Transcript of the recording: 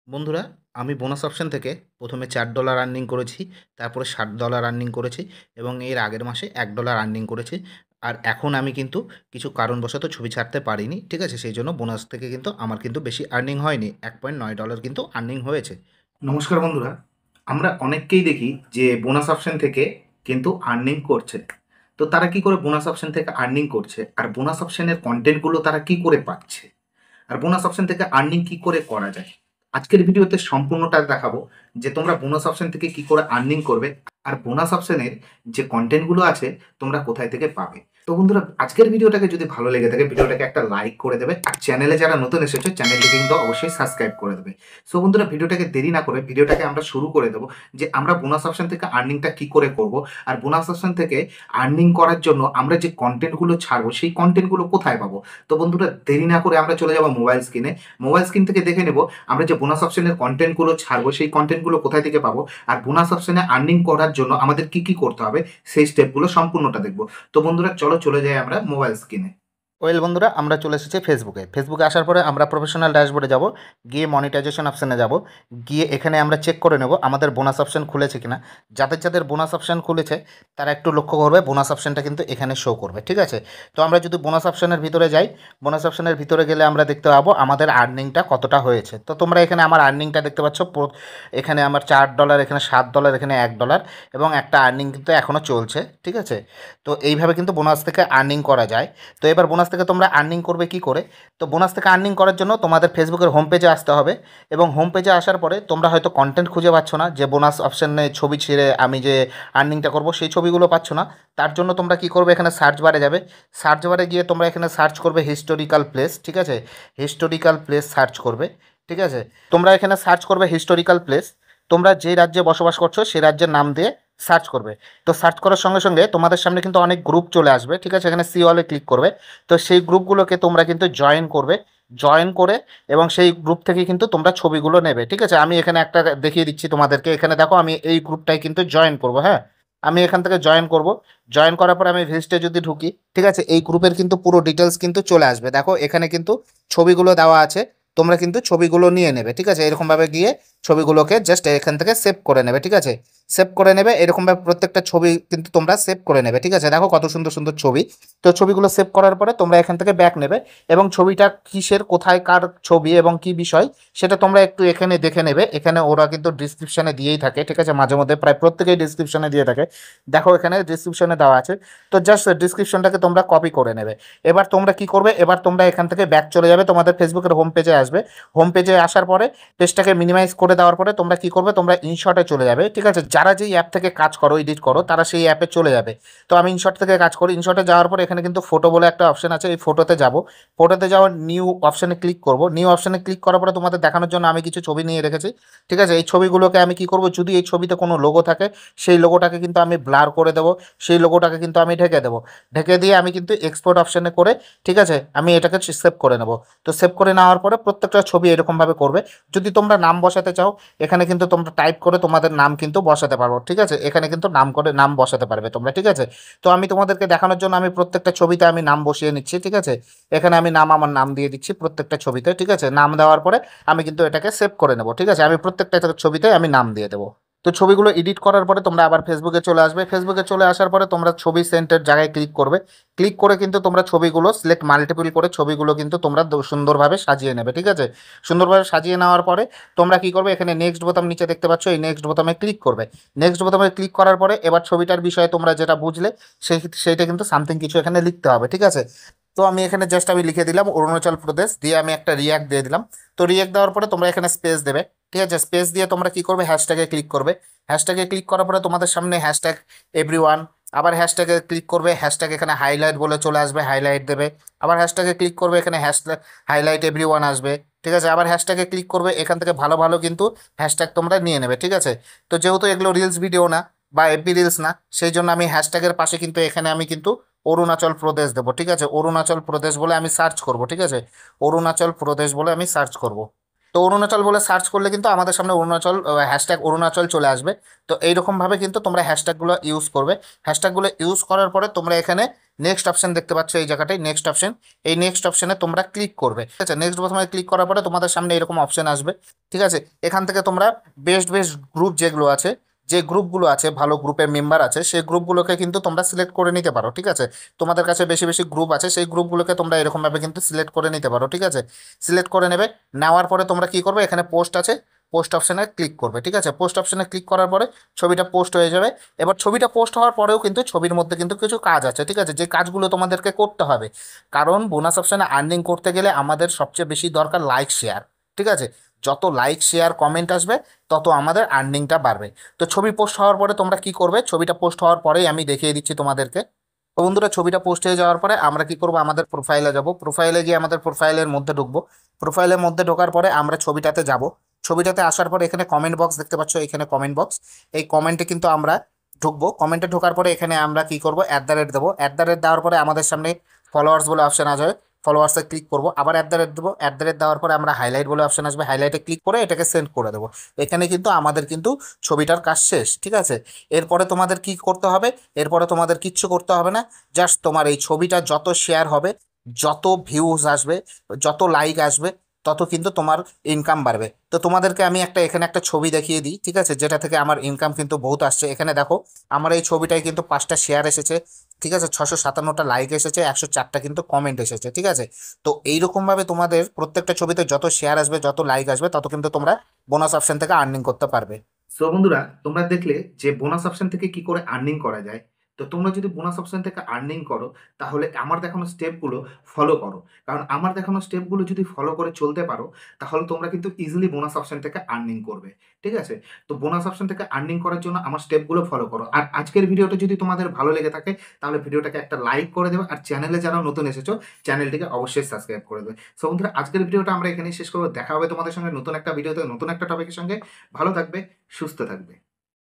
বন্ধুরা, আমি bonus option থেকে প্রথমে $4 আর্নিং করেছি, তারপরে $60 আর্নিং করেছি এবং এর আগের মাসে $1 আর্নিং করেছি। আর এখন আমি কিন্তু কিছু কারণবশত ছবি ছাড়তে পারিনি, ঠিক আছে? সেই জন্য বোনাস থেকে কিন্তু আমার কিন্তু বেশি আর্নিং হয়নি, $1.9 কিন্তু আর্নিং হয়েছে। নমস্কার বন্ধুরা, আমরা অনেককেই দেখি যে বোনাস অপশন থেকে কিন্তু আর্নিং করছে। তো তারা কি করে বোনাস অপশন থেকে আর্নিং করছে, আর বোনাস অপশনের কন্টেন্টগুলো তারা কি করে পাচ্ছে, আর বোনাস অপশন থেকে আর্নিং কি করে করা যায়, আজকের ভিডিওতে সম্পূর্ণটা দেখাবো যে তোমরা বোনাস অপশন থেকে কি করে আর্নিং করবে, আর বোনাস অপশনের যে কন্টেন্টগুলো আছে তোমরা কোথায় থেকে পাবে। তো বন্ধুরা, আজকের ভিডিওটাকে যদি ভালো লেগে থাকে ভিডিওটাকে একটা লাইক করে দেবে, আর চ্যানেলে যারা নতুন এসেছে চ্যানেলটিকে কিন্তু অবশ্যই সাবস্ক্রাইব করে দেবে। সো বন্ধুরা, ভিডিওটাকে দেরি না করে ভিডিওটাকে আমরা শুরু করে দেবো যে আমরা বোনাস অপশন থেকে আর্নিংটা কি করে করব, আর বোনাস অপশন থেকে আর্নিং করার জন্য আমরা যে কন্টেন্টগুলো ছাড়বো সেই কন্টেন্টগুলো কোথায় পাবো। তো বন্ধুরা, দেরি না করে আমরা চলে যাবো মোবাইল স্ক্রিনে। মোবাইল স্ক্রিন থেকে দেখে নেব আমরা যে বোনাস অপশনের কন্টেন্টগুলো ছাড়বো সেই কন্টেন্টগুলো কোথায় থেকে পাবো, আর বোনাস অপশনে আর্নিং করার জন্য আমাদের কি কি করতে হবে সেই স্টেপগুলো সম্পূর্ণটা দেখবো। তো বন্ধুরা, চলো চলে যাই আমরা মোবাইল স্ক্রিনে। বন্ধুরা, আমরা চলে এসেছি ফেসবুকে আসার পরে আমরা প্রফেশনাল ড্যাশবোর্ডে যাব, গিয়ে মনিটাইজেশন অপশানে যাব, গিয়ে এখানে আমরা চেক করে নেব আমাদের বোনাস অপশান খুলেছে কিনা। যাদের যাদের বোনাস অপশান খুলেছে তারা একটু লক্ষ্য করবে, বোনাস অপশানটা কিন্তু এখানে শো করবে, ঠিক আছে? তো আমরা যদি বোনাস অপশানের ভিতরে যাই, বোনাস অপশানের ভিতরে গেলে আমরা দেখতে পাবো আমাদের আর্নিংটা কতটা হয়েছে। তো তোমরা এখানে আমার আর্নিংটা দেখতে পাচ্ছ, এখানে আমার $4, এখানে $7, এখানে $1 এবং একটা আর্নিং কিন্তু এখনও চলছে, ঠিক আছে? তো এইভাবে কিন্তু বোনাস থেকে আর্নিং করা যায়। তো এবার বোনাস থেকে তোমরা আর্নিং করবে কি করে? তো বোনাস থেকে আর্নিং করার জন্য তোমাদের ফেসবুকের হোম পেজে আসতে হবে, এবং হোম পেজে আসার পরে তোমরা হয়তো কন্টেন্ট খুঁজে পাচ্ছ না, যে বোনাস অপশানে ছবি ছেড়ে আমি যে আর্নিংটা করব সেই ছবিগুলো পাচ্ছ না। তার জন্য তোমরা কি করবে, এখানে সার্চ বারে যাবে, সার্চ বারে গিয়ে তোমরা এখানে সার্চ করবে হিস্টোরিক্যাল প্লেস, ঠিক আছে? হিস্টোরিক্যাল প্লেস সার্চ করবে, ঠিক আছে? তোমরা এখানে সার্চ করবে হিস্টোরিক্যাল প্লেস, তোমরা যে রাজ্যে বসবাস করছো সেই রাজ্যের নাম দিয়ে সার্চ করবে। তো সার্চ করার সঙ্গে সঙ্গে তোমাদের সামনে কিন্তু অনেক গ্রুপ চলে আসবে, ঠিক আছে? এখানে সি অলে ক্লিক করবে। তো সেই গ্রুপগুলোকে তোমরা কিন্তু জয়েন করবে, জয়েন করে এবং সেই গ্রুপ থেকে কিন্তু তোমরা ছবিগুলো নেবে, ঠিক আছে? আমি এখানে একটা দেখিয়ে দিচ্ছি তোমাদেরকে, এখানে দেখো আমি এই গ্রুপটাই কিন্তু জয়েন করব, হ্যাঁ? আমি এখান থেকে জয়েন করব, জয়েন করার পর আমি ভিজিটে যদি ঢুকি, ঠিক আছে, এই গ্রুপের কিন্তু পুরো ডিটেলস কিন্তু চলে আসবে। দেখো এখানে কিন্তু ছবিগুলো দেওয়া আছে, তোমরা কিন্তু ছবিগুলো নিয়ে নেবে, ঠিক আছে? এরকমভাবে গিয়ে ছবিগুলোকে জাস্ট এখান থেকে সেভ করে নেবে, ঠিক আছে? সেভ করে নেবে, এরকমভাবে প্রত্যেকটা ছবি কিন্তু তোমরা সেভ করে নেবে, ঠিক আছে? দেখো কত সুন্দর সুন্দর ছবি। তো ছবিগুলো সেভ করার পরে তোমরা এখান থেকে ব্যাক নেবে, এবং ছবিটা কিসের, কোথায়, কার ছবি এবং কি বিষয় সেটা তোমরা একটু এখানে দেখে নেবে। এখানে ওরা কিন্তু ডিসক্রিপশনে দিয়েই থাকে, ঠিক আছে? মাঝে মধ্যে প্রায় প্রত্যেকেই ডিসক্রিপশনে দিয়ে থাকে, দেখো এখানে ডিসক্রিপশনে দেওয়া আছে। তো জাস্ট ডিসক্রিপশনটাকে তোমরা কপি করে নেবে। এবার তোমরা কি করবে, এবার তোমরা এখান থেকে ব্যাক চলে যাবে, তোমাদের ফেসবুকের হোম পেজে আসবে। হোম পেজে আসার পরে পেজটাকে মিনিমাইজ করে দেওয়ার পরে তোমরা কি করবে, তোমরা ইনশটে চলে যাবে, ঠিক আছে? যারা যেই অ্যাপ থেকে কাজ করো, এডিট করো, তারা সেই অ্যাপে চলে যাবে। তো আমি ইনশট থেকে কাজ করি, ইনশটে যাওয়ার পরে এখানে কিন্তু ফটো বলে একটা অপশন আছে, এই ফটোতে যাব। ফটোতে যাওয়ার নিউ অপশানে ক্লিক করব, নিউ অপশানে ক্লিক করার পরে তোমাদের দেখানোর জন্য আমি কিছু ছবি নিয়ে রেখেছি, ঠিক আছে? এই ছবিগুলোকে আমি কি করব, যদি এই ছবিতে কোনো লোগো থাকে সেই লোগোটাকে কিন্তু আমি ব্লার করে দেবো, সেই লোগোটাকে কিন্তু আমি ঢেকে দেবো। ঢেকে দিয়ে আমি কিন্তু এক্সপোর্ট অপশানে করে, ঠিক আছে, আমি এটাকে সেভ করে নেব। তো সেভ করে নেওয়ার পরে প্রত্যেকটা ছবি এরকমভাবে করবে। যদি তোমরা নাম বসাতে চাও, এখানে কিন্তু তোমরা টাইপ করে তোমাদের নাম কিন্তু বসাতে পারবো, ঠিক আছে? এখানে কিন্তু নাম করে নাম বসাতে পারবে তোমরা, ঠিক আছে? তো আমি তোমাদেরকে দেখানোর জন্য আমি প্রত্যেকটা ছবিতে আমি নাম বসিয়ে নিচ্ছি, ঠিক আছে? এখানে আমি আমার নাম দিয়ে দিচ্ছি প্রত্যেকটা ছবিতে, ঠিক আছে? নাম দেওয়ার পরে আমি কিন্তু এটাকে সেভ করে নেব, ঠিক আছে? আমি প্রত্যেকটা ছবিতে আমি নাম দিয়ে দেবো। তো ছবিগুলো এডিট করার পরে তোমরা আবার ফেসবুকে চলে আসবে, ফেসবুকে চলে আসার পরে তোমরা ছবি সেন্টার জায়গায় ক্লিক করবে। ক্লিক করে কিন্তু তোমরা ছবিগুলো সিলেক্ট মাল্টিপল করে ছবিগুলো কিন্তু তোমরা সুন্দরভাবে সাজিয়ে নেবে, ঠিক আছে? সুন্দরভাবে সাজিয়ে নেওয়ার পরে তোমরা কি করবে, এখানে নেক্সট বোতাম নিচে দেখতে পাচ্ছ, এই নেক্সট বোতামে ক্লিক করবে। নেক্সট বোতামে ক্লিক করার পরে এবার ছবিটার বিষয়ে তোমরা যেটা বুঝলে সেইটা কিন্তু সামথিং কিছু এখানে লিখতে হবে, ঠিক আছে? তো আমি এখানে জাস্ট আমি লিখে দিলাম অরুণাচল প্রদেশ, দিয়ে আমি একটা রিয়াক্ট দিয়ে দিলাম। তো রিয়াক্ট দেওয়ার পরে তোমরা এখানে স্পেস দেবে, ঠিক আছে? স্পেস দিয়ে তোমরা কি করবে, হ্যাশট্যাগে ক্লিক করবে। হ্যাশট্যাগে ক্লিক করার পরে তোমাদের সামনে হ্যাশট্যাগ এভরিওয়ান, আবার হ্যাশট্যাগে ক্লিক করবে, হ্যাশট্যাগ এখানে হাইলাইট বলে চলে আসবে, হাইলাইট দেবে। আবার হ্যাশট্যাগে ক্লিক করবে, এখানে হ্যাশট্যাগ হাইলাইট এভরিওয়ান আসবে, ঠিক আছে? আবার হ্যাশট্যাগে ক্লিক করবে, এখান থেকে ভালো ভালো কিন্তু হ্যাশট্যাগ তোমরা নিয়ে নেবে, ঠিক আছে? তো যেহেতু এগুলো রিলস ভিডিও না বা এফবি রিলস না, সেই জন্য আমি হ্যাশট্যাগের পাশে কিন্তু এখানে আমি কিন্তু অরুণাচল প্রদেশ দেবো, ঠিক আছে? অরুণাচল প্রদেশ বলে আমি সার্চ করব, ঠিক আছে? অরুণাচল প্রদেশ বলে আমি সার্চ করব। তো অরুণাচল বলে সার্চ করলে কিন্তু আমাদের সামনে অরুণাচল হ্যাশট্যাগ অরুণাচল চলে আসবে। তো এইরকমভাবে কিন্তু তোমরা হ্যাশট্যাগুলো ইউজ করবে। হ্যাশট্যাগুলো ইউজ করার পরে তোমরা এখানে নেক্সট অপশন দেখতে পাচ্ছ, এই জায়গাটায় নেক্সট অপশন, এই নেক্সট অপশনে তোমরা ক্লিক করবে। ঠিক আছে, নেক্সট বোতামে ক্লিক করার পরে তোমাদের সামনে এরকম অপশন আসবে। ঠিক আছে, এখান থেকে তোমরা বেস্ট বেস্ট গ্রুপ যেগুলো আছে, যে গ্রুপগুলো আছে ভালো গ্রুপের মেম্বার আছে, সেই গ্রুপগুলোকে কিন্তু তোমরা সিলেক্ট করে নিতে পারো। ঠিক আছে, তোমাদের কাছে বেশি বেশি গ্রুপ আছে, সেই গ্রুপগুলোকে তোমরা এরকমভাবে কিন্তু সিলেক্ট করে নিতে পারো। ঠিক আছে, সিলেক্ট করে নেবে। নেওয়ার পরে তোমরা কি করবে, এখানে পোস্ট আছে, পোস্ট অপশানে ক্লিক করবে। ঠিক আছে, পোস্ট অপশানে ক্লিক করার পরে ছবিটা পোস্ট হয়ে যাবে। এবার ছবিটা পোস্ট হওয়ার পরেও কিন্তু ছবির মধ্যে কিন্তু কিছু কাজ আছে। ঠিক আছে, যে কাজগুলো তোমাদেরকে করতে হবে, কারণ বোনাস অপশানে আর্নিং করতে গেলে আমাদের সবচেয়ে বেশি দরকার লাইক শেয়ার। ঠিক আছে, যত লাইক শেয়ার কমেন্ট আসবে তত আমাদের আর্নিংটা বাড়বে। তো ছবি পোস্ট হওয়ার পরে তোমরা কি করবে, ছবিটা পোস্ট হওয়ার পরেই আমি দেখিয়ে দিচ্ছি তোমাদেরকে। তো বন্ধুরা, ছবিটা পোস্ট হয়ে যাওয়ার পরে আমরা কি করব, আমাদের প্রোফাইলে যাব। প্রোফাইলে গিয়ে আমাদের প্রোফাইলের মধ্যে ঢুকবো। প্রোফাইলের মধ্যে ঢোকার পরে আমরা ছবিটাতে যাব। ছবিটাতে আসার পরে এখানে কমেন্ট বক্স দেখতে পাচ্ছ, এখানে কমেন্ট বক্স, এই কমেন্টে কিন্তু আমরা ঢুকবো। কমেন্টে ঢোকার পরে এখানে আমরা কি করব, দেবো। দেওয়ার পরে আমাদের সামনে ফলোয়ার্স বলে অপশন আসবে, ফলোয়ার্সে ক্লিক করবো। আবার দেবো। দেওয়ার পরে আমরা হাইলাইট বলে অপশন আসবে, হাইলাইটে ক্লিক করে এটাকে সেন্ড করে দেবো। এখানে কিন্তু আমাদের কিন্তু ছবিটার কাজ শেষ। ঠিক আছে, এরপরে তোমাদের কি করতে হবে, এরপরে তোমাদের কিচ্ছু করতে হবে না। জাস্ট তোমার এই ছবিটা যত শেয়ার হবে, যত ভিউজ আসবে, যত লাইক আসবে, তত কিন্তু তোমার ইনকাম বাড়বে। তো তোমাদেরকে আমি এখানে একটা ছবি দেখিয়ে দিই। ঠিক আছে, যেটা থেকে আমার ইনকাম কিন্তু বহুত আসছে। এখানে দেখো, আমার এই ছবিটায় কিন্তু 5টা শেয়ার এসেছে। ঠিক আছে, 657টা লাইক এসেছে, 104টা কিন্তু কমেন্ট এসেছে। ঠিক আছে, তো এইরকমভাবে তোমাদের প্রত্যেকটা ছবিতে যত শেয়ার আসবে, যত লাইক আসবে, তত কিন্তু তোমরা বোনাস অপশন থেকে আর্নিং করতে পারবে। সো বন্ধুরা, তোমরা দেখলে যে বোনাস অপশন থেকে কি করে আর্নিং করা যায়। তো তোমরা যদি বোনাস অপশন থেকে আর্নিং করো, তাহলে আমার দেখানো স্টেপগুলো ফলো করো। কারণ আমার দেখানো স্টেপগুলো যদি ফলো করে চলতে পারো, তাহলে তোমরা কিন্তু ইজিলি বোনাস অপশন থেকে আর্নিং করবে। ঠিক আছে, তো বোনাস অপশন থেকে আর্নিং করার জন্য আমার স্টেপগুলো ফলো করো। আর আজকের ভিডিওটা যদি তোমাদের ভালো লেগে থাকে, তাহলে ভিডিওটাকে একটা লাইক করে দেবে। আর চ্যানেলে যারা নতুন এসেছো, চ্যানেলটিকে অবশ্যই সাবস্ক্রাইব করে দেবে। সো বন্ধুরা, আজকের ভিডিওটা আমরা এখানেই শেষ করবো। দেখা হবে তোমাদের সঙ্গে নতুন একটা ভিডিওতে, নতুন একটা টপিকের সঙ্গে। ভালো থাকবে, সুস্থ থাকবে।